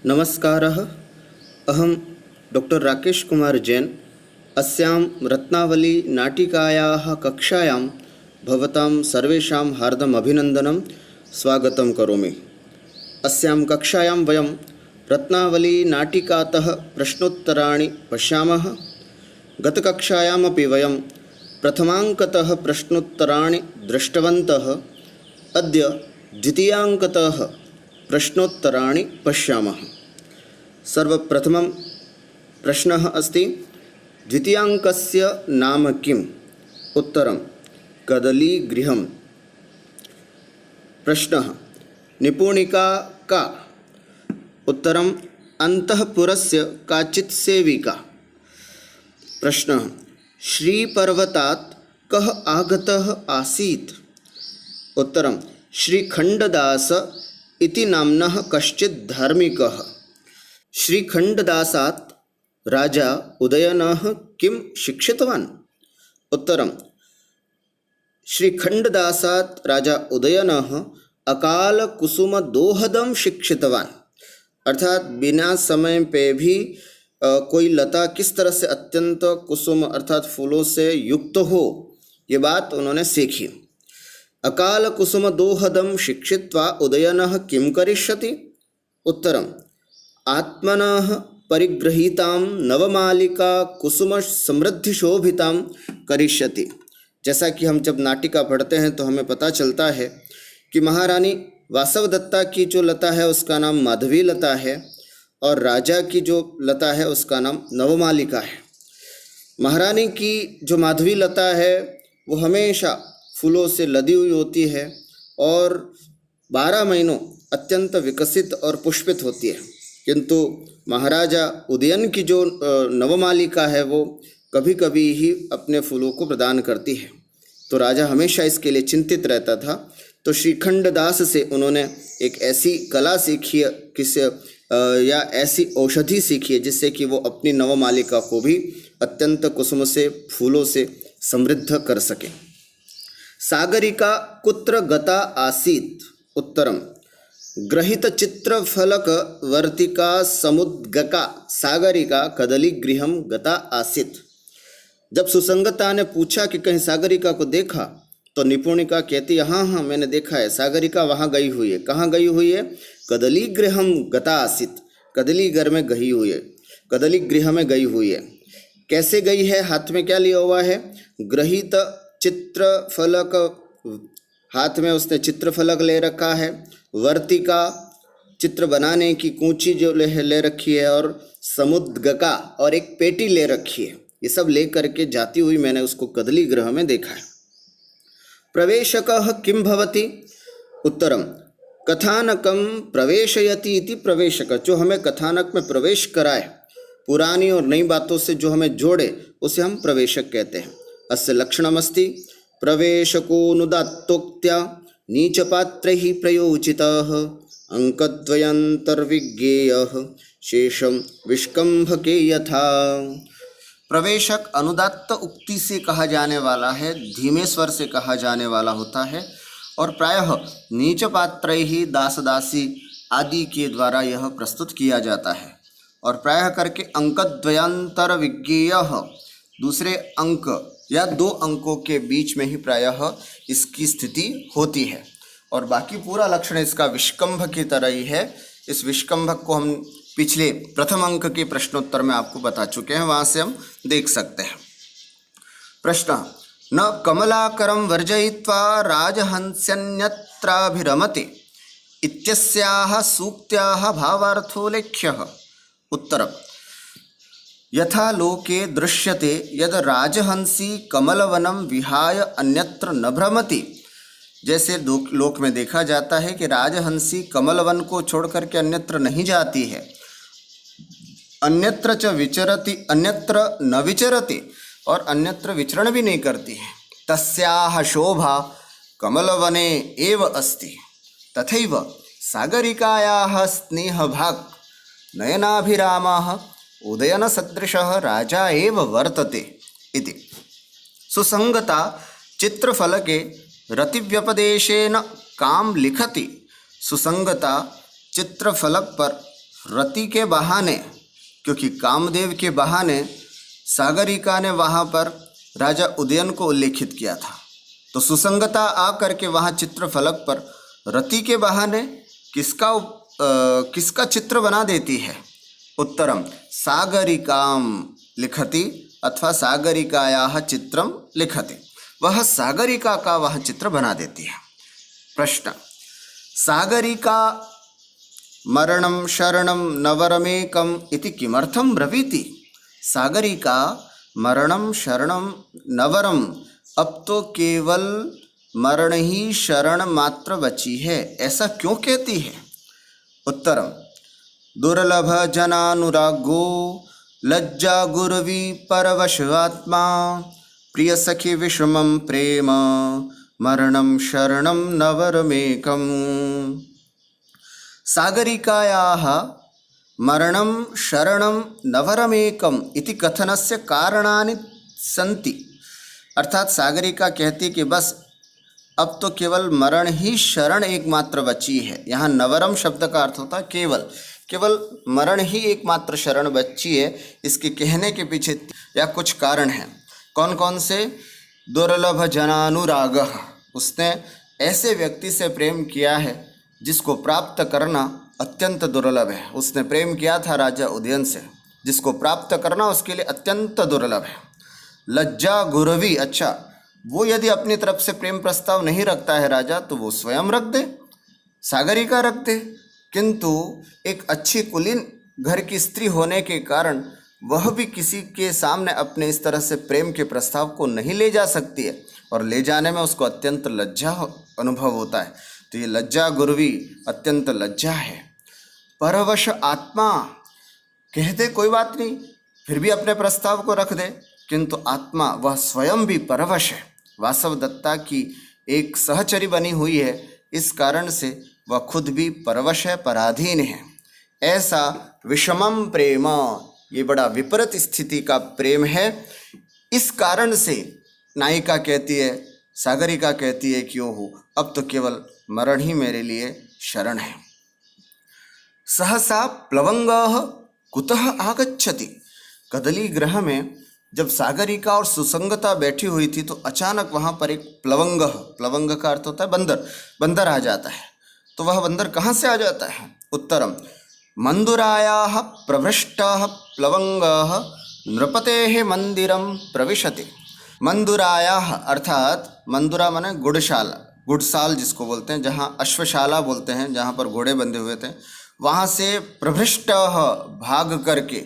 नमस्कारः। अहं डॉक्टर राकेश कुमार जैन अस्यां रत्नावली नाटिकायाः कक्षायां भवतां सर्वेषां हार्दम् अभिनन्दनं स्वागतं करोमि। अस्यां कक्षायां वयं रत्नावली नाटिकातः प्रश्नोत्तराणि पश्यामः। गतकक्षायामपि वयं प्रथमाङ्कतः प्रश्नोत्तराणि दृष्टवन्तः। अद्य द्वितीयाङ्कतः प्रश्नोत्तराणि पश्यामः। सर्वप्रथमं प्रश्नः अस्ति, द्वितीयाङ्कस्य नाम किम्? उत्तरं कदलीगृहम्। प्रश्नः, निपुणिका का? उत्तरम् अन्तःपुरस्य काचित् सेविका। प्रश्नः, श्रीपर्वतात् कः आगतः आसीत्? उत्तरं श्रीखण्डदास इति नाम्नः कश्चित् धार्मिकः। श्रीखण्डदासात् राजा उदयनः किं शिक्षितवान्? उत्तरं श्रीखण्डदासात् राजा उदयनः अकालकुसुमदोहदं शिक्षितवान्। अर्थात बिना समय पे भी कोई लता किस तरह से अत्यंत कुसुम अर्थात फूलों से युक्त हो, ये बात उन्होंने सीखी। अकाल कुसुम दोहदम शिक्षित्वा उदयनः किं करिष्यति? उत्तरम् आत्मनः परिगृहीतां नवमालिका कुसुम समृद्धि शोभितां करिष्यति। जैसा कि हम जब नाटिका पढ़ते हैं तो हमें पता चलता है कि महारानी वासवदत्ता की जो लता है उसका नाम माधवी लता है और राजा की जो लता है उसका नाम नवमालिका है। महारानी की जो माधवी लता है वो हमेशा फूलों से लदी हुई होती है और 12 महीनों अत्यंत विकसित और पुष्पित होती है, किंतु महाराजा उदयन की जो नवमालिका है वो कभी कभी ही अपने फूलों को प्रदान करती है। तो राजा हमेशा इसके लिए चिंतित रहता था। तो श्रीखण्डदास से उन्होंने एक ऐसी कला सीखी या ऐसी औषधि सीखी है जिससे कि वो अपनी नवमालिका को भी अत्यंत कुसुम से फूलों से समृद्ध कर सके। सागरिका कुत्र गता आसीत्? उत्तरम ग्रहित चित्रफलक वर्तिका समुद्गका सागरिका कदलीगृहम गता आसीत्। जब सुसंगता ने पूछा कि कहीं सागरिका को देखा तो निपुणिका कहती है, हाँ मैंने देखा है, सागरिका वहाँ गई हुई है। कहाँ गई हुई है? कदलीगृहम गता आसीत्, कदली घर में गई हुई है, कदली गृह में गई हुई है। कैसे गई है? हाथ में क्या लिया हुआ है? ग्रहित चित्रफलक, हाथ में उसने चित्रफलक ले रखा है। वर्तिका चित्र बनाने की कूंची जो ले रखी है, और समुद्गका और एक पेटी ले रखी है। ये सब ले करके जाती हुई मैंने उसको कदली गृह में देखा है। प्रवेशकः किं भवति? उत्तरम कथानकम प्रवेशयति इति प्रवेशक, जो हमें कथानक में प्रवेश कराए, पुरानी और नई बातों से जो हमें जोड़े, उसे हम प्रवेशक कहते हैं। अस्य लक्षणमस्ति प्रवेशकोऽनुदात्तोक्त्या नीचपात्रैः प्रयोजितः अंकद्वयन्तर्विज्ञेयः शेषं विष्कम्भके यथा। प्रवेशक अनुदात्त उक्ति से कहा जाने वाला है, धीमे स्वर से कहा जाने वाला होता है और प्रायः नीचपात्रैः दास दासी आदि के द्वारा यह प्रस्तुत किया जाता है। और प्रायः करके अंकद्वयंतर विज्ञेयः, दूसरे अंक या 2 अंकों के बीच में ही प्रायः इसकी स्थिति होती है। और बाकी पूरा लक्षण इसका विष्कम्भ की तरह ही है। इस विष्कम्भक को हम पिछले प्रथम अंक के प्रश्नोत्तर में आपको बता चुके हैं, वहाँ से हम देख सकते हैं। प्रश्न, न कमलाकरं वर्जयित्वा राजहंस्यन्यत्राभिरमते इत्यस्याः सूक्त्याः भावार्थो लेख्यः। उत्तरम् यथा लोके दृश्यते यद राजहंसी कमलवनम विहाय अन्यत्र न भ्रमति। जैसे लोक में देखा जाता है कि राजहंसी कमलवन को छोड़ करके अन्यत्र नहीं जाती है। अन्यत्र च विचरति अन्यत्र न विचरति, और अन्यत्र विचरण भी नहीं करती है। तस्याः शोभा कमलवने एव अस्ति। तथैव सागरिकायाः स्नेहभाक् नयनाभिरामः उदयन सदृशः राजा एव वर्तते इति। सुसंगता चित्रफलके रतिव्यपदेशेन काम लिखति। सुसंगता चित्रफलक पर रति के बहाने, क्योंकि कामदेव के बहाने सागरिका ने वहाँ पर राजा उदयन को उल्लेखित किया था, तो सुसंगता आकर के वहाँ चित्रफलक पर रति के बहाने किसका चित्र बना देती है? उत्तरम सागरिकाम लिखति अथवा सागरिकायाः चित्रम लिखति। वह सागरिका का वह चित्र बना देती है। प्रश्न, सागरिका मरणं शरणं नवरमेकम इति किमर्थम ब्रवीति? सागरिका मरणं शरणं नवरम, अब तो केवल मरण ही शरण मात्र बची है, ऐसा क्यों कहती है? उत्तरम दुर्लभ जनानुरागो लज्जा गुरवी परवश आत्मा प्रिय सखी विषमं प्रेम मरणं शरणं नवरमेकम। सागरिकायाः मरणं शरणं नवरमेकम इति कथनस्य कारणानि सन्ति। अर्थात सागरिका कहती कि बस अब तो केवल मरण ही शरण एकमात्र बची है। यहाँ नवरम शब्द का अर्थ होता है केवल, केवल मरण ही एकमात्र शरण बची है। इसके कहने के पीछे या कुछ कारण हैं। कौन कौन से? दुर्लभ जनानुराग, उसने ऐसे व्यक्ति से प्रेम किया है जिसको प्राप्त करना अत्यंत दुर्लभ है। उसने प्रेम किया था राजा उदयन से, जिसको प्राप्त करना उसके लिए अत्यंत दुर्लभ है। लज्जा गुरवी, अच्छा वो यदि अपनी तरफ से प्रेम प्रस्ताव नहीं रखता है राजा, तो वो स्वयं रख दे, सागरिका रख दे, किंतु एक अच्छी कुलीन घर की स्त्री होने के कारण वह भी किसी के सामने अपने इस तरह से प्रेम के प्रस्ताव को नहीं ले जा सकती है, और ले जाने में उसको अत्यंत लज्जा अनुभव होता है। तो ये लज्जा गुरवी, अत्यंत लज्जा है। परवश आत्मा, कहते कोई बात नहीं, फिर भी अपने प्रस्ताव को रख दे, किंतु आत्मा वह स्वयं भी परवश है। वासव दत्ता की एक सहचरी बनी हुई है, इस कारण से वह खुद भी परवश है, पराधीन है। ऐसा विषमम प्रेम, ये बड़ा विपरीत स्थिति का प्रेम है। इस कारण से नायिका कहती है, सागरिका कहती है कि ओहो, अब तो केवल मरण ही मेरे लिए शरण है। सहसा प्लवंगः कुतः आगच्छति, कदली ग्रह में जब सागरिका और सुसंगता बैठी हुई थी तो अचानक वहाँ पर एक प्लवंग का अर्थ होता है बंदर, बंदर आ जाता है। तो वह बंदर कहाँ से आ जाता है? उत्तरम मंदुरायाः प्रभृष्टः प्लवंगः नृपतेः मंदिरम प्रविशति। मंदुरायाः अर्थात मंदुरा माने गुड़शाला, गुड़साल जिसको बोलते हैं, जहाँ अश्वशाला बोलते हैं, जहाँ पर घोड़े बंधे हुए थे, वहाँ से प्रभृष्टः भाग करके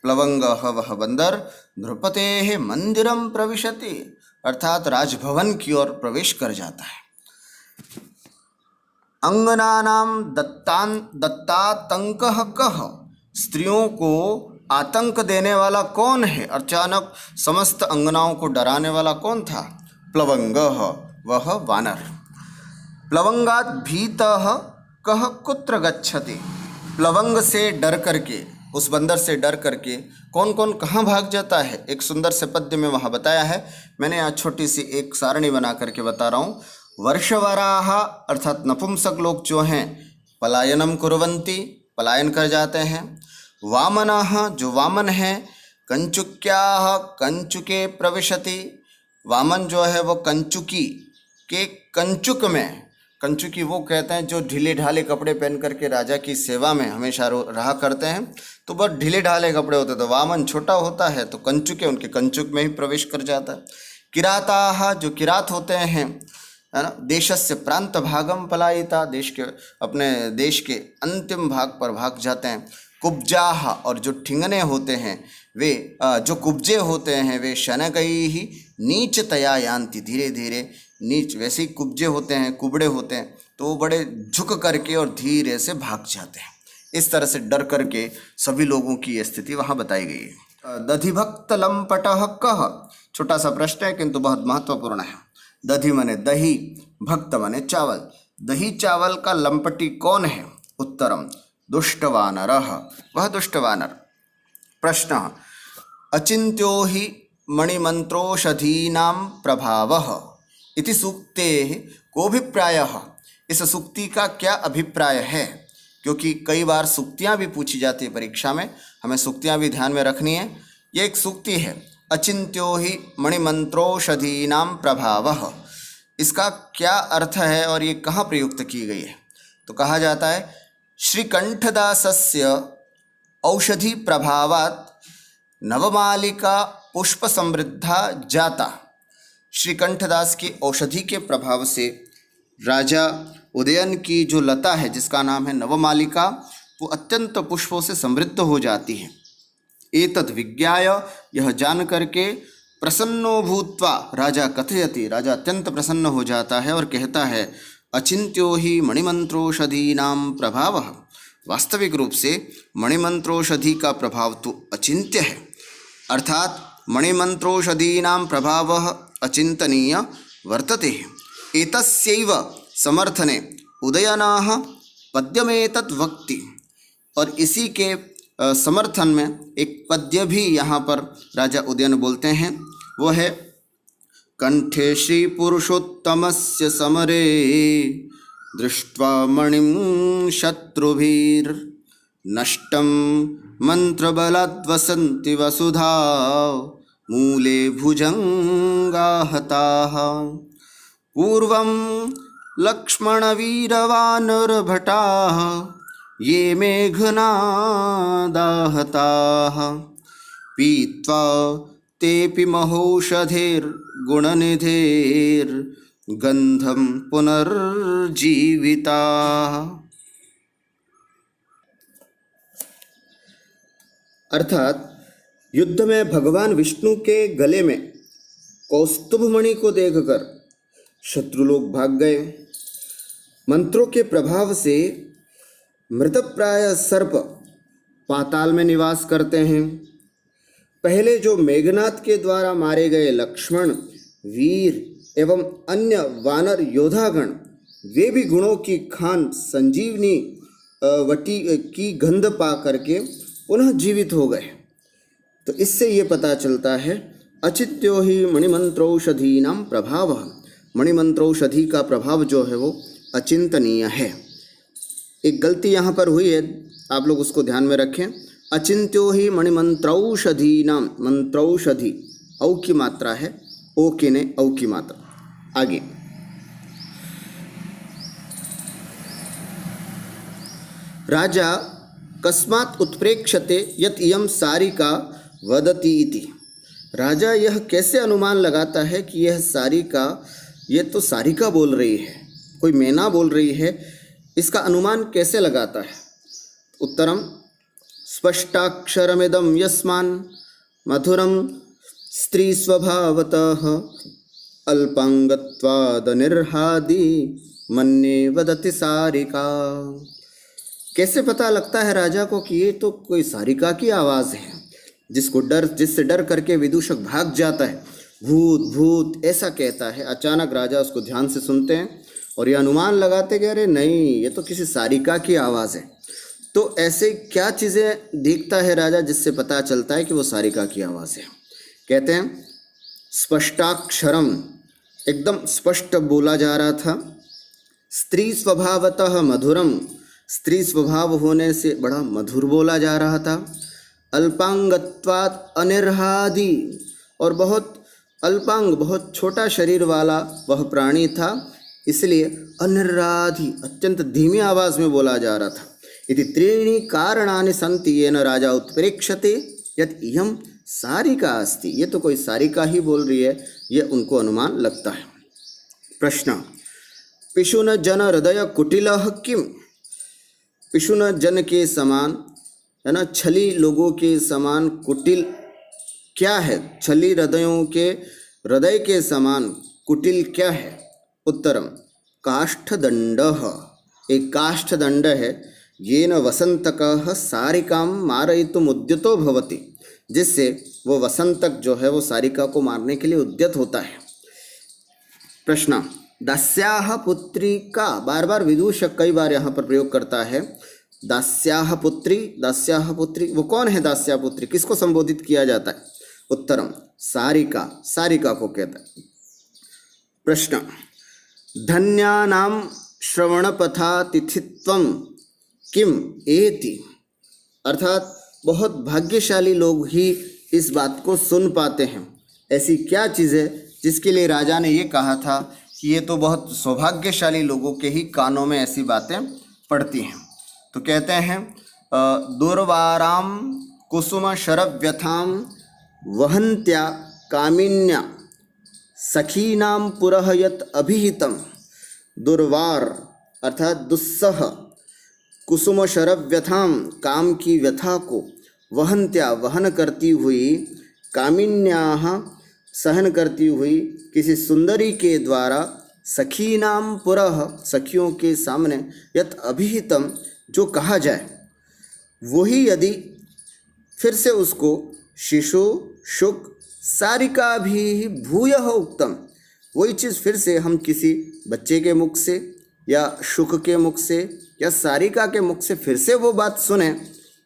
प्लवंगः वह बंदर नृपतेः मंदिरम प्रविशति, अर्थात राजभवन की ओर प्रवेश कर जाता है। अंगनानाम दत्तातंकः कः, स्त्रियों को आतंक देने वाला कौन है? अचानक समस्त अंगनाओं को डराने वाला कौन था? प्लवंगः, वह वानर। प्लवंगात भीतः कः कुत्र गच्छति, प्लवंग से डर करके, उस बंदर से डर करके कौन कौन कहाँ भाग जाता है? एक सुंदर से पद्य में वहाँ बताया है। मैंने यहाँ छोटी सी एक सारणी बना करके बता रहा हूँ। वर्षवराः अर्थात नपुंसक लोग जो हैं, पलायनम कुर्वन्ति, पलायन कर जाते हैं। वामनः, जो वामन हैं, कंचुक्याः कंचुके प्रविशति, वामन जो है वो कंचुकी के कंचुक में, कंचुकी वो कहते हैं जो ढीले ढाले कपड़े पहन करके राजा की सेवा में हमेशा रहा करते हैं, तो बहुत ढीले ढाले कपड़े होते, तो वामन छोटा होता है तो कंचुके उनके कंचुक में ही प्रवेश कर जाता है। किराताः, जो किरात होते हैं, है ना, देशस्य प्रांत भागम पलायिता, देश के, अपने देश के अंतिम भाग पर भाग जाते हैं। कुब्जाः, और जो ठिंगने होते हैं वे, जो कुब्जे होते हैं वे शनकैः नीचतया यान्ति, धीरे धीरे नीच, वैसे ही कुब्जे होते हैं, कुबड़े होते हैं, तो वो बड़े झुक करके और धीरे से भाग जाते हैं। इस तरह से डर करके सभी लोगों की ये स्थिति वहाँ बताई गई है। दधिभक्त लंपटः कः, छोटा सा प्रश्न है किंतु बहुत महत्वपूर्ण है। दधि माने दही, भक्त माने चावल, दही चावल का लंपटी कौन है? उत्तरम दुष्टवानरः, वह दुष्टवानर। प्रश्न, अचिन्त्यो हि मणिमंत्रोषधीनां प्रभावः इति सूक्तेः कोऽभिप्रायः, इस सूक्ति का क्या अभिप्राय है? क्योंकि कई बार सूक्तियाँ भी पूछी जाती है परीक्षा में, हमें सूक्तियाँ भी ध्यान में रखनी है। ये एक सूक्ति है, अचिंत्यो ही मणिमंत्रोषधीनाम प्रभावः। इसका क्या अर्थ है और ये कहाँ प्रयुक्त की गई है? तो कहा जाता है श्रीकंठदासस्य औषधि प्रभावात् नवमालिका पुष्प समृद्धा जाता। श्रीकंठदास की औषधि के प्रभाव से राजा उदयन की जो लता है जिसका नाम है नवमालिका, वो अत्यंत पुष्पों से समृद्ध हो जाती है। एतत् विज्ञाय, यह जान करके, प्रसन्नो भूत्वा राजा कथयति, राजा अत्यंत प्रसन्न हो जाता है और कहता है अचिंत्यो ही मणिमंत्रोषधीनाम प्रभावः। वास्तविक रूप से मणिमंत्रोषधि का प्रभाव तो अचिंत्य है, अर्थात मणिमंत्रोषधीनां प्रभावः अचिंतनीय वर्तते। एतस्यैव समर्थने उदयनाः पद्यमेतत् वक्ति, और इसी के समर्थन में एक पद्य भी यहाँ पर राजा उदयन बोलते हैं, वो है कंठे श्री पुरुषोत्तमस्य समरे दृष्ट्वा मणिं शत्रुभिर् नष्टं मंत्रबलाद्वसन्ति वसुधा मूले भुजंगाहताः। पूर्वं लक्ष्मणवीरवानरभटाः ये मेघनादाहताः पीत्वा तेऽपि महौषधेर्गुणनिधेर्गन्धं पुनर्जीविताः। अर्थात युद्ध में भगवान विष्णु के गले में कौस्तुभ मणि को देखकर शत्रु लोग भाग गए। मंत्रों के प्रभाव से मृतप्राय सर्प पाताल में निवास करते हैं। पहले जो मेघनाथ के द्वारा मारे गए लक्ष्मण, वीर एवं अन्य वानर योधागण, वे भी गुणों की खान संजीवनी वटी की गंध पा करके पुनः जीवित हो गए। तो इससे ये पता चलता है अचित्यो ही मणिमंत्रौषधीनां प्रभावः। मणिमंत्रौषधि का प्रभाव जो है वो अचिंतनीय है। एक गलती यहाँ पर हुई है, आप लोग उसको ध्यान में रखें। अचिंत्यो ही मणिमंत्रौषधीनां, मंत्रौषधि औ की मात्रा है, ओ के ने औ की मात्रा। आगे राजा कस्मात् उत्प्रेक्षते यत् इयं सारिका वदति इति। राजा यह कैसे अनुमान लगाता है कि यह सारिका, ये तो सारिका बोल रही है, कोई मैना बोल रही है, इसका अनुमान कैसे लगाता है? उत्तरम स्पष्टाक्षरमिदं यस्मान् मधुरं स्त्री स्वभावतः अल्पांगत्वादनिर्हादि मन्ये वदति सारिका। कैसे पता लगता है राजा को कि ये तो कोई सारिका की आवाज़ है, जिससे डर करके विदूषक भाग जाता है, भूत भूत ऐसा कहता है। अचानक राजा उसको ध्यान से सुनते हैं और ये अनुमान लगाते कि अरे नहीं, ये तो किसी सारिका की आवाज़ है। तो ऐसे क्या चीज़ें देखता है राजा जिससे पता चलता है कि वो सारिका की आवाज़ है? कहते हैं स्पष्टाक्षरम, एकदम स्पष्ट बोला जा रहा था। स्त्री स्वभावतः मधुरम, स्त्री स्वभाव होने से बड़ा मधुर बोला जा रहा था। अल्पांगत्वात् अनिर्हादि, और बहुत अल्पांग, बहुत छोटा शरीर वाला वह प्राणी था, इसलिए अनिर्हादि, अत्यंत धीमी आवाज़ में बोला जा रहा था। इति त्रीणि कारणानि सन्ति येन राजा उत्प्रेक्षते यत् इयं सारिका अस्ति। ये तो कोई सारिका ही बोल रही है, ये उनको अनुमान लगता है। प्रश्न पिशुन जन हृदय कुटिलः किम। पिशुन जन के समान, है ना, छली लोगों के समान कुटिल क्या है? छली हृदयों के हृदय के समान कुटिल क्या है? उत्तरम काष्ठदंडः, एक काष्ठदंड है, येन वसंतकः सारिकां मारयितुम् उद्यतो भवति, जिससे वो वसंतक जो है वो सारिका को मारने के लिए उद्यत होता है। प्रश्न दास्याः पुत्री का, बार बार विदूषक कई बार यहाँ पर प्रयोग करता है। दास्याः पुत्री, दास्याः पुत्री, वो कौन है दास्या पुत्री, किसको संबोधित किया जाता है? उत्तरम सारिका, सारिका को कहता है। प्रश्न धन्यानां श्रवणपथा तिथित्वं किम एति, अर्थात बहुत भाग्यशाली लोग ही इस बात को सुन पाते हैं। ऐसी क्या चीज़ है जिसके लिए राजा ने ये कहा था कि ये तो बहुत सौभाग्यशाली लोगों के ही कानों में ऐसी बातें पड़ती हैं। तो कहते हैं दुर्वाराम कुसुम शरव्यथाम वहन्त्या कामिन्या सखीनाम पुरः यत् अभिहितम। दुर्वार अर्थात दुस्सह, कुसुम शरव्यथाम काम की व्यथा को, वहन्त्या वहन करती हुई, कामिन्याः सहन करती हुई किसी सुंदरी के द्वारा, सखीनाम पुरः सखियों के सामने, यत् अभिहितम जो कहा जाए, वही यदि फिर से उसको शिशु शुक सारिका भी भूयः उक्तम, वही चीज़ फिर से हम किसी बच्चे के मुख से या शुक के मुख से या सारिका के मुख से फिर से वो बात सुने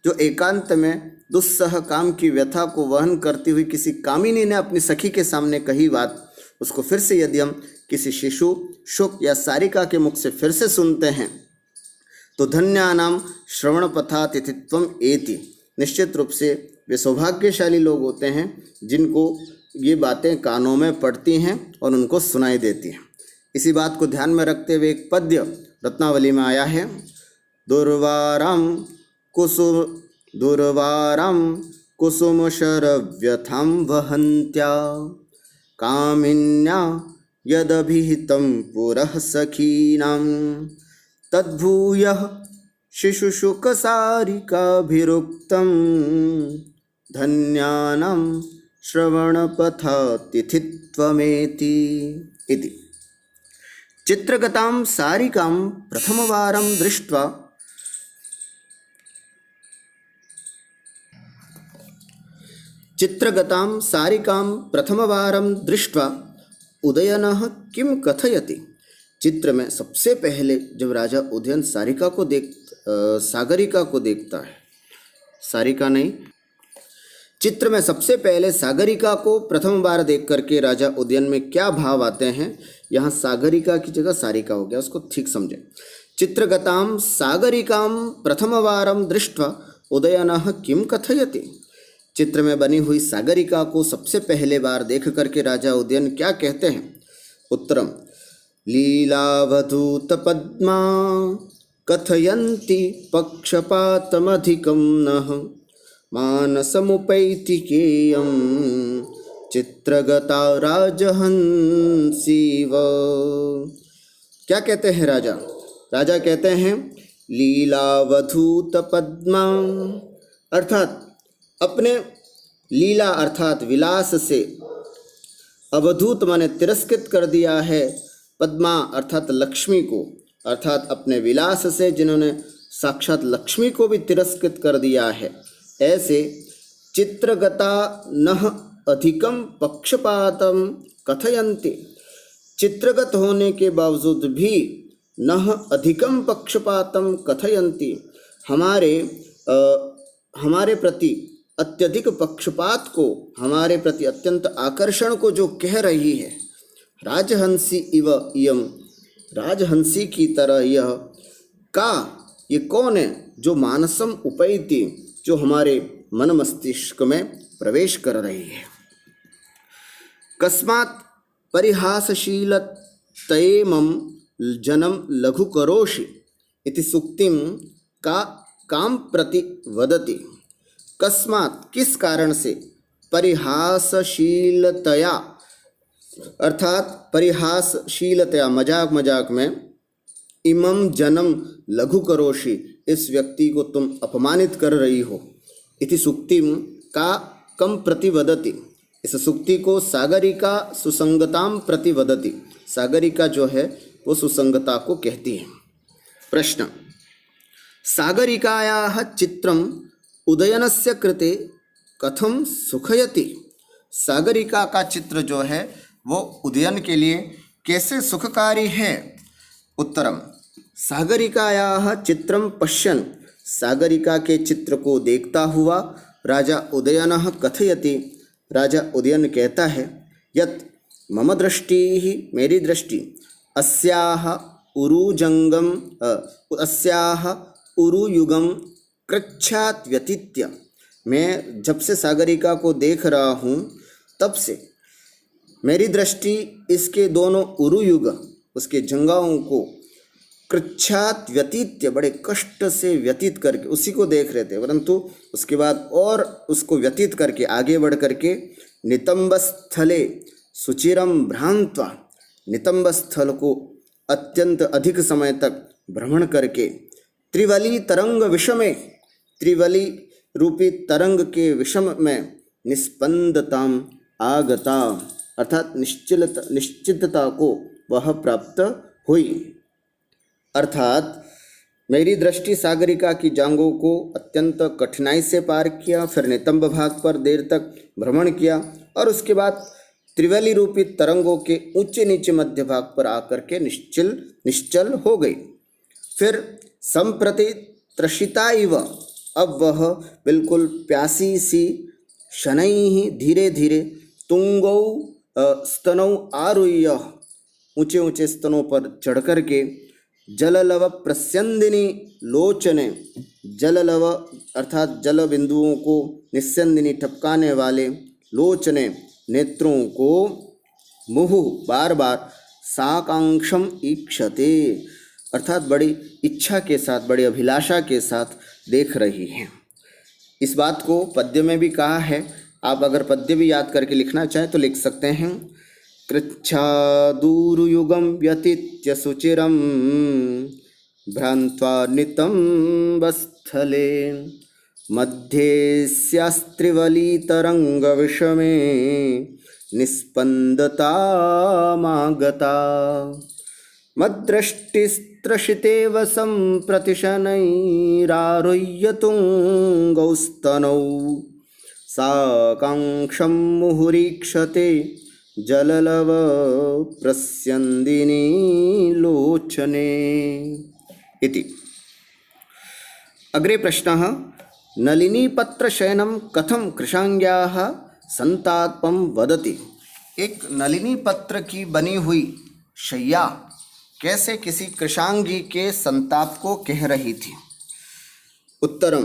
जो एकांत में दुस्सह काम की व्यथा को वहन करती हुई किसी कामिनी ने अपनी सखी के सामने कही बात, उसको फिर से यदि हम किसी शिशु शुक या सारिका के मुख से फिर से सुनते हैं तो धन्यानाम श्रवणपथा तिथित्वम एति, निश्चित रूप से वे सौभाग्यशाली लोग होते हैं जिनको ये बातें कानों में पड़ती हैं और उनको सुनाई देती हैं। इसी बात को ध्यान में रखते हुए एक पद्य रत्नावली में आया है। दुर्वारम कुसुम शरव्यथां वहन्त्या कामिन्या यदभिहितं पुरः सखीनां तद्भूयः शिशुशुकसारिकाभिरुक्तं धन्यानां श्रवणपथातिथित्वमेति इति। चित्रगतां सारिकां प्रथमवारं दृष्ट्वा उदयनः किं कथयति। चित्र में सबसे पहले जब राजा उदयन सागरिका को देखता है, सारिका नहीं, चित्र में सबसे पहले सागरिका को प्रथम बार देख करके राजा उदयन में क्या भाव आते हैं, यहाँ सागरिका की जगह सारिका हो गया, उसको ठीक समझें। चित्रगतां सागरिकां प्रथमवारं दृष्ट्वा उदयनः किं कथयति। चित्र में बनी हुई सागरिका को सबसे पहले बार देख करके राजा उदयन क्या कहते हैं। उत्तरम लीलावधूत पद्मा कथयन्ति पक्षपातमधिकं नः मानसमुपैति केयं चित्रगता राजहंसीव। क्या कहते हैं राजा कहते हैं लीलावधूत पद्मा, अर्थात अपने लीला अर्थात विलास से अवधूत माने तिरस्कृत कर दिया है, पद्मा अर्थात लक्ष्मी को, अर्थात अपने विलास से जिन्होंने साक्षात लक्ष्मी को भी तिरस्कृत कर दिया है। ऐसे चित्रगता नह अधिकम पक्षपातम कथयन्ति, चित्रगत होने के बावजूद भी नह अधिकम पक्षपातम कथयन्ति, हमारे प्रति अत्यधिक पक्षपात को, हमारे प्रति अत्यंत आकर्षण को जो कह रही है। राजहंसी इव इयम, राजहंसी की तरह यह, का ये कौन है जो मानसम उपैति, जो हमारे मन मस्तिष्क में प्रवेश कर रही है। कस्मात् परिहासशीलतयेमं जनम लघु करोषि इति सूक्तिम काम प्रति वदति। कस्मात् किस कारण से, परिहासशीलतया अर्थात परिहासशीलतया मजाक में, इमं जनम लघु करोषि इस व्यक्ति को तुम अपमानित कर रही हो। इति सूक्तिम का कम प्रतिवदति, इस सूक्ति को सागरिका सुसंगताम प्रतिवदति, सागरिका जो है वो सुसंगता को कहती है। प्रश्न, सागरिकायाः चित्रम उदयनस्य कृते कथम सुखयति। सागरिका का चित्र जो है वो उदयन के लिए कैसे सुखकारी है। उत्तरम सागरिकायाः चित्रम पश्यन्, सागरिका के चित्र को देखता हुआ राजा उदयनः कथयति, राजा उदयन कहता है, यत् मम दृष्टि, मेरी दृष्टि, अस्याः उरुयुगम कृच्छात व्यतीत्य, मैं जब से सागरिका को देख रहा हूँ तब से मेरी दृष्टि इसके दोनों उरुयुग, उसके जंगाओं को कृच्छात व्यतीत्य, बड़े कष्ट से व्यतीत करके उसी को देख रहे थे, परंतु उसके बाद और उसको व्यतीत करके आगे बढ़ करके नितंब स्थले सुचिरम भ्रांत्वा, नितंब स्थल को अत्यंत अधिक समय तक भ्रमण करके त्रिवली तरंग विषमे, त्रिवली रूपी तरंग के विषम में निस्पंदताम आगता, अर्थात निश्चितता को वह प्राप्त हुई। अर्थात मेरी दृष्टि सागरिका की जांघों को अत्यंत कठिनाई से पार किया, फिर नितंब भाग पर देर तक भ्रमण किया और उसके बाद त्रिवली रूपी तरंगों के ऊंचे नीचे मध्य भाग पर आकर के निश्चल हो गई। फिर संप्रति त्रषिता इव, अब वह बिल्कुल प्यासी सी शनैः धीरे धीरे तुंगौ स्तनौ आरुह्य, ऊंचे ऊंचे स्तनों पर चढ़कर के जललव प्रस्यंदिनी लोचने, जललव अर्थात जल बिंदुओं को निस्यंदिनी टपकाने वाले, लोचने नेत्रों को, मुहु बार बार साकांक्षम ईक्षते, अर्थात बड़ी इच्छा के साथ, बड़ी अभिलाषा के साथ देख रही हैं। इस बात को पद्य में भी कहा है, आप अगर पद्य भी याद करके लिखना चाहें तो लिख सकते हैं। कृच्छादूरुयुगम व्यतीत्य सुचिरम भ्रांत्वा नितंबस्थले मध्ये स्यास्त्रिवली तरंग विषमे निस्पंदतामागता मद्दृष्टिस्त्रशितेव संप्रतिशनैरारुह्य तुंगौस्तनौ साकांक्षं मुहुरीक्षते जललव प्रस्यन्दिनी लोचने इति। अग्रे प्रश्नः, नलिनीपत्रशयनं कथं कृशांग्याः संतापं वदति। एक नलिनी पत्र की बनी हुई शैया कैसे किसी कृशांगी के संताप को कह रही थी। उत्तरम,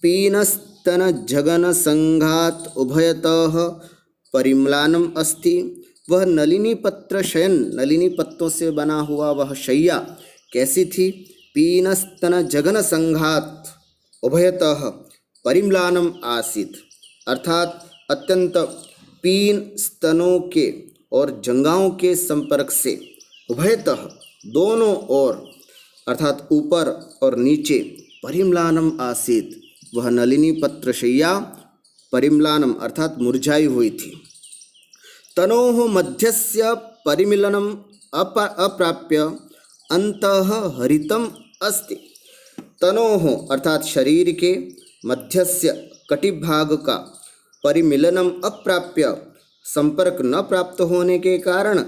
पीनस्तन जगन संघात उभयतः परिम्लानम अस्ति। वह नलिनी पत्र शयन, नलिनी पत्तों से बना हुआ वह शैया कैसी थी। पीनस्तन जगन संघात उभयतः परिम्लानम आसीत, अर्थात अत्यंत पीन स्तनों के और जंगाओं के संपर्क से, उभयतः दोनों ओर अर्थात ऊपर और नीचे, परिम्लानम आसीत वह नलिनी पत्र शैया परिम्लानम अर्थात मुरझाई हुई थी। तनोः मध्यस्य परिमिलनम अप्राप्य अंतः हरितम अस्ति। तनोः अर्थात शरीर के, मध्यस्य कटिभाग का, परिमिलनम अप्राप्य संपर्क न प्राप्त होने के कारण,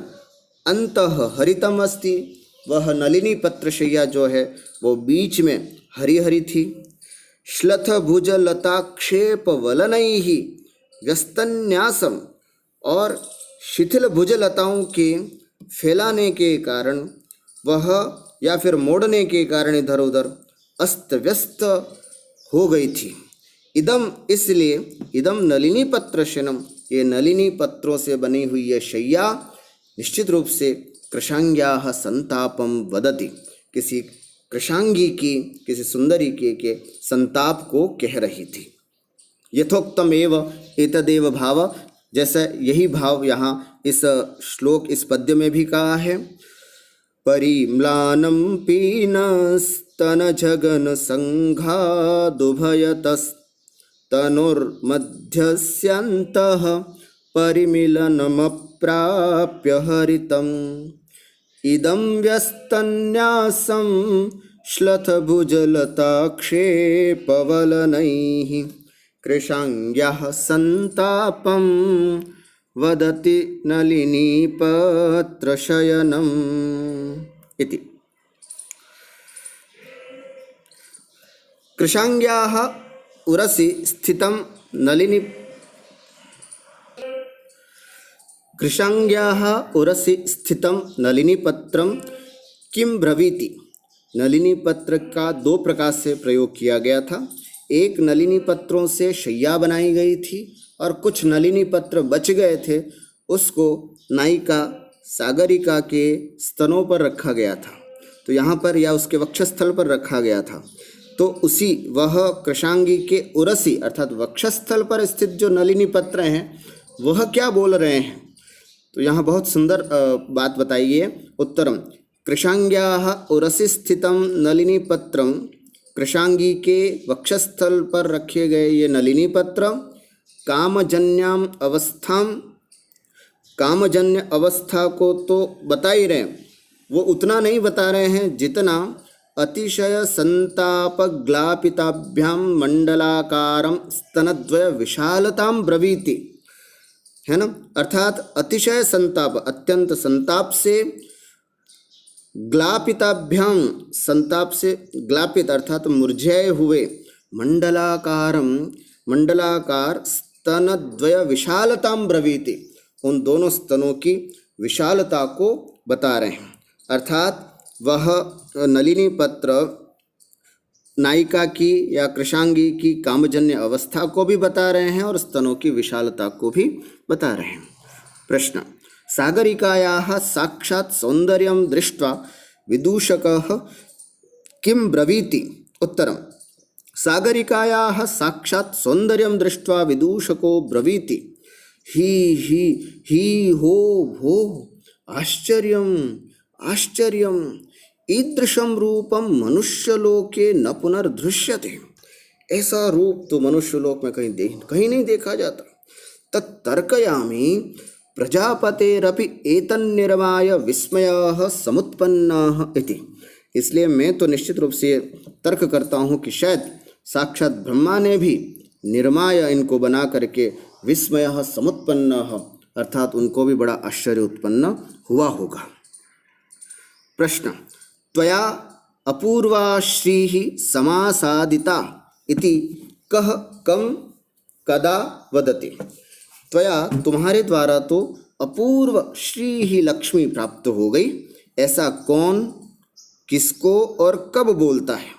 अंतः हरितम अस्ति वह नलिनी पत्रशैया जो है वो बीच में हरी हरी थी। श्लथ भुज लताक्षेप वलनैः व्यस्तन्यासम, और शिथिल भुज लताओं के फैलाने के कारण वह, या फिर मोड़ने के कारण इधर उधर अस्त व्यस्त हो गई थी। इदम इसलिए, इदम नलिनी पत्रशनम, ये नलिनी पत्रों से बनी हुई यह शैया निश्चित रूप से कृशांग्याः संतापम वदति, किसी कृशांगी की, किसी सुंदरी के संताप को कह रही थी। यथोक्तम एव एतदेव भाव, जैसा यही भाव यहाँ इस श्लोक, इस पद्य में भी कहा है। परिम्लानं पीनस्तन जगन संघादुभयतस्तनुर्मध्यस्यन्तः परिमिलनमप्राप्य हरितम् इदं व्यस्तन्यासं श्लथभुजलताक्षेपवलनैः कृशांग्याः संतापं वदति नलिनीपत्रशयनम् इति। कृशांग्याः उरसि स्थितं नलिनी, कृशांग्याः उरसि स्थितं नलिनीपत्रं किं ब्रवीति। नलिनी पत्र का दो प्रकार से प्रयोग किया गया था। एक नलिनी पत्रों से शैया बनाई गई थी और कुछ नलिनी पत्र बच गए थे, उसको नायिका सागरिका के स्तनों पर रखा गया था। तो यहाँ पर या उसके वक्षस्थल पर रखा गया था। तो उसी वह कृशांगी के उरसी अर्थात वक्षस्थल पर स्थित जो नलिनी पत्र हैं वह क्या बोल रहे हैं। तो यहाँ बहुत सुंदर बात बताइए। उत्तरम कृशांग्याः उरसी स्थितम नलिनी पत्रम, कृशांगी के वक्षस्थल पर रखे गए ये नलिनी पत्र कामजन्याम अवस्थाम, कामजन्य अवस्था को तो बता ही रहे हैं, वो उतना नहीं बता रहे हैं जितना अतिशय संतापग्लापिताभ्याम मंडलाकारम स्तनद्वय विशालताम ब्रवीति, है ना। अर्थात अतिशय संताप, अत्यंत संताप से, ग्लापिताभ्याम संताप से ग्लापित अर्थात मुरझाए हुए, मंडलाकारम मंडलाकार स्तनद्वय विशालताम ब्रवीति, उन दोनों स्तनों की विशालता को बता रहे हैं। अर्थात वह नलिनी पत्र नायिका की या कृशांगी की कामजन्य अवस्था को भी बता रहे हैं और स्तनों की विशालता को भी बता रहे हैं। प्रश्न सागरिकायाः साक्षात् सौंदर्यं दृष्ट्वा विदूषकः किं ब्रवीति। उत्तरं सागरिकायाः साक्षात् सौंदर्यं दृष्ट्वा विदूषको ब्रवीति ही हो भो आश्चर्यम आश्चर्यम ईदृशम रूपम मनुष्यलोके न पुनर्दृश्यते। ऐसा रूप तो मनुष्यलोक में कहीं नहीं देखा जाता। तत्तर्कयामि प्रजापतेरपि एतन्निर्माय विस्मयः समुत्पन्नः इति। इसलिए मैं तो निश्चित रूप से तर्क करता हूँ कि शायद साक्षात ब्रह्मा ने भी निर्माय इनको बना करके विस्मयः समुत्पन्नः अर्थात उनको भी बड़ा आश्चर्य उत्पन्न हुआ होगा। प्रश्न त्वया अपूर्वा श्रीः समासादिता इति कह कम कदा वदति। त्वया तुम्हारे द्वारा तो अपूर्व श्री ही लक्ष्मी प्राप्त हो गई, ऐसा कौन, किसको और कब बोलता है।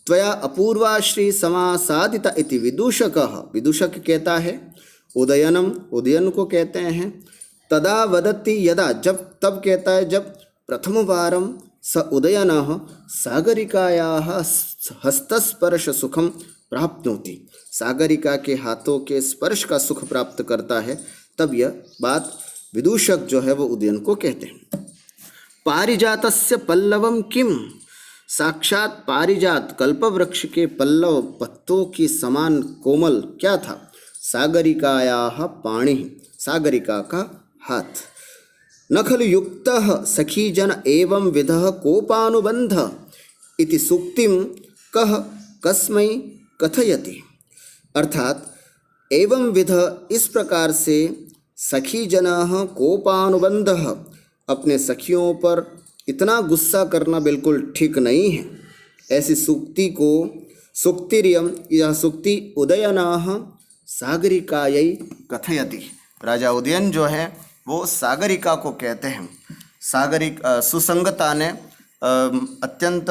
त्वया अपूर्वा श्री समासादिता इति विदूषकः, विदूषक कहता है, उदयनम उदयन को कहते हैं, तदा वदति यदा जब, तब कहता है जब, प्रथम वारम स उदयनः सागरिकायाः हस्तस्पर्श सुखम प्राप्नोति, सागरिका के हाथों के स्पर्श का सुख प्राप्त करता है, तब यह बात विदूषक जो है वो उदयन को कहते हैं। पारिजातस्य पल्लवम किम, साक्षात पारिजात कल्पवृक्ष के पल्लव पत्तों की समान कोमल क्या था। सागरिकायाः पाणि, सागरिका का हाथ। न खलु युक्तः सखीजन एवं विधः कोपानुबंध इति सूक्तिम कह कस्मै कथयति। अर्थात एवं विध, इस प्रकार से सखीजनः कोपानुबंधः, अपने सखियों पर इतना गुस्सा करना बिल्कुल ठीक नहीं है। ऐसी सूक्ति को सूक्तिरियम, यह सूक्ति उदयनाः सागरिकायै कथयति, राजा उदयन जो है वो सागरिका को कहते हैं। सुसंगता ने अत्यंत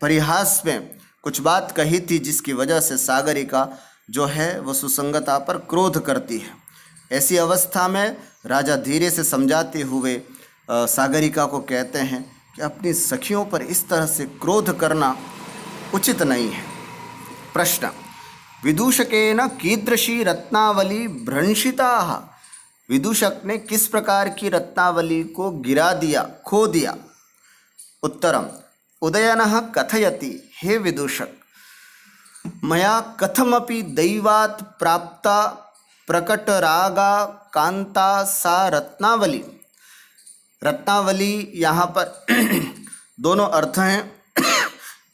परिहास में कुछ बात कही थी जिसकी वजह से सागरिका जो है वो सुसंगता पर क्रोध करती है। ऐसी अवस्था में राजा धीरे से समझाते हुए सागरिका को कहते हैं कि अपनी सखियों पर इस तरह से क्रोध करना उचित नहीं है। प्रश्न विदूषकेन कीदृशी रत्नावली भ्रंशिताः, विदूषक ने किस प्रकार की रत्नावली को गिरा दिया, खो दिया। उत्तरम उदयनः कथयति, हे विदूषक, मया कथमपि दैवात् प्राप्ता प्रकटरागा कांता सा रत्नावली। रत्नावली यहाँ पर दोनों अर्थ हैं।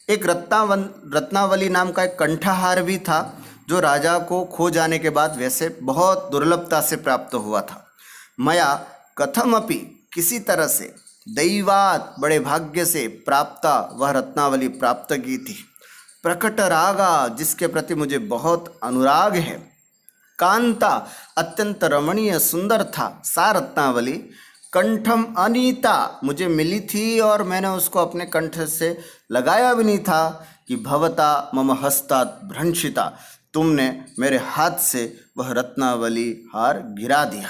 एक रत्नावली नाम का एक कंठहार भी था जो राजा को खो जाने के बाद वैसे बहुत दुर्लभता से प्राप्त हुआ था। मया कथमपि, किसी तरह से, दैवात, बड़े भाग्य से, प्राप्ता, वह रत्नावली प्राप्त की थी। प्रकट रागा, जिसके प्रति मुझे बहुत अनुराग है। कांता, अत्यंत रमणीय सुंदर था सा रत्नावली। कंठम अनीता, मुझे मिली थी और मैंने उसको अपने कंठ से लगाया भी नहीं था कि भवता मम हस्तात् भ्रंशिता, तुमने मेरे हाथ से वह रत्नावली हार गिरा दिया।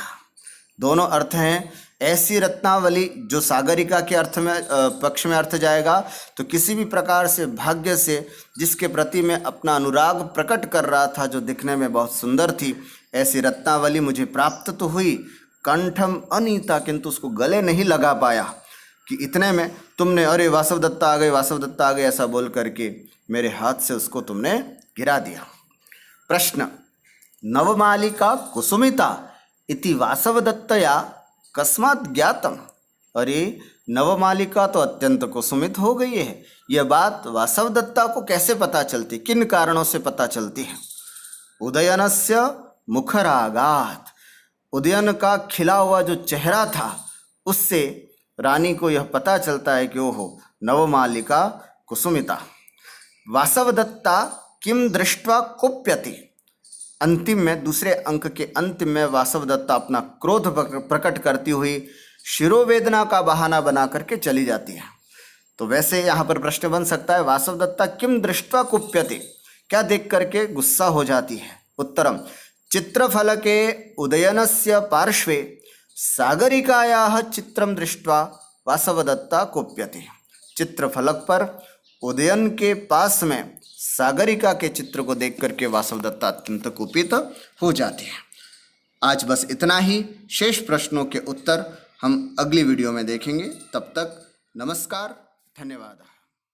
दोनों अर्थ हैं। ऐसी रत्नावली जो सागरिका के अर्थ में पक्ष में अर्थ जाएगा, तो किसी भी प्रकार से भाग्य से जिसके प्रति मैं अपना अनुराग प्रकट कर रहा था, जो दिखने में बहुत सुंदर थी, ऐसी रत्नावली मुझे प्राप्त तो हुई, कंठम अनीता, किंतु उसको गले नहीं लगा पाया कि इतने में तुमने अरे वासव दत्ता आ गए, वासव दत्ता आ गए ऐसा बोल करके मेरे हाथ से उसको तुमने गिरा दिया। प्रश्न, नवमालिका कुसुमिता इति वासवदत्तया कस्मात् ज्ञातम। अरे नवमालिका तो अत्यंत कुसुमित हो गई है, यह बात वासवदत्ता को कैसे पता चलती, किन कारणों से पता चलती है? उदयनस्य मुखरागात, उदयन का खिला हुआ जो चेहरा था उससे रानी को यह पता चलता है कि ओहो नवमालिका कुसुमिता। वासवदत्ता किम दृष्ट्वा कुप्यति, अंतिम में दूसरे अंक के अंतिम में वासवदत्ता अपना क्रोध प्रकट करती हुई शिरोवेदना का बहाना बना करके चली जाती है। तो वैसे यहाँ पर प्रश्न बन सकता है, वासवदत्ता किम दृष्ट्वा कुप्यते, क्या देख करके गुस्सा हो जाती है? उत्तरम, चित्रफलके उदयनस्य पार्श्वे सागरिकायाः चित्रम दृष्ट्वा वासवदत्ता कुप्यते। चित्रफलक पर उदयन के पास में सागरिका के चित्र को देख करके वासवदत्ता अत्यंत कुपित हो जाती है। आज बस इतना ही, शेष प्रश्नों के उत्तर हम अगली वीडियो में देखेंगे। तब तक नमस्कार, धन्यवाद।